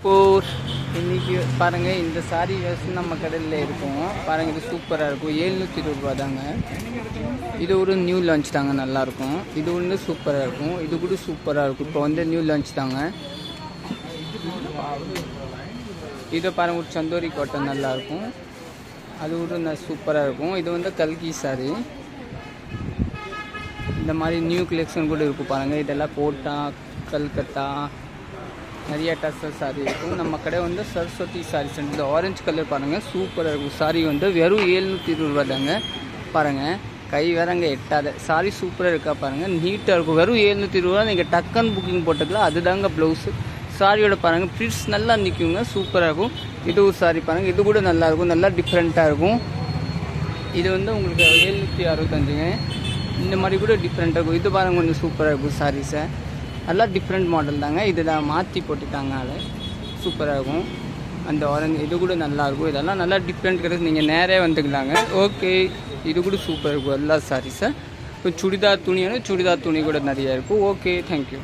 திருப்பூர். இன்றைக்கி பாருங்கள், இந்த சாரீ வேஸ்ட் நம்ம கடையில் இருக்கும் பாருங்கள். இது சூப்பராக இருக்கும். 720 ரூபா தாங்க. இது ஒரு நியூ லான்ச் தாங்க, நல்லாயிருக்கும். இது ஒன்று சூப்பராக இருக்கும். இது கூட சூப்பராக இருக்கும். இப்போ வந்து நியூ லான்ச் தாங்க. இதை பாருங்கள், ஒரு சந்தோரி காட்டன் நல்லாயிருக்கும். அது ஒரு சூப்பராக இருக்கும். இது வந்து கல்கி சாரி. இந்த மாதிரி நியூ கலெக்ஷன் கூட இருக்கும் பாருங்கள். இதெல்லாம் கோட்டா, கல்கத்தா, நிறைய டஸ்ஸர் சாரி இருக்கும். நம்ம கடை வந்து சரஸ்வதி சாரி சென்டர். இந்த ஆரஞ்சு கலர் பாருங்கள், சூப்பராக இருக்கும். சாரி வந்து வெறும் 720 ரூபா தாங்க. பாருங்கள், கை வேற அங்கே எட்டாத சாரி சூப்பராக இருக்கா பாருங்கள். நீட்டாக இருக்கும். வெறும் 720 ரூபா. நீங்கள் டக்குன்னு புக்கிங் போட்டுக்கலாம். அதுதாங்க ப்ளவுஸு. சாரியோட பாருங்கள், ப்ரிட்ஸ் நல்லா நிற்குங்க, சூப்பராக இருக்கும். இது ஒரு சாரி பாருங்கள். இது கூட நல்லாயிருக்கும், நல்லா டிஃப்ரெண்ட்டாக இருக்கும். இது வந்து உங்களுக்கு 765ங்க. இந்த மாதிரி கூட டிஃப்ரெண்ட்டாக இருக்கும். இது பாருங்கள், கொஞ்சம் சூப்பராக இருக்கும் சாரீஸை. நல்லா டிஃப்ரெண்ட் மாடல் தாங்க. இதில் மாற்றி போட்டுட்டாங்க. ஆள் சூப்பராக இருக்கும். அந்த ஆரஞ்சு இது கூட நல்லாயிருக்கும். இதெல்லாம் நல்லா டிஃப்ரெண்ட் கிடையாது. நீங்கள் நேரே வந்துக்கலாங்க. ஓகே, இது கூட சூப்பராக இருக்கும் எல்லா சாரீஸை. இப்போ சுடிதார் துணியான சுடிதார் துணி கூட நிறையா இருக்கும். Okay, thank you.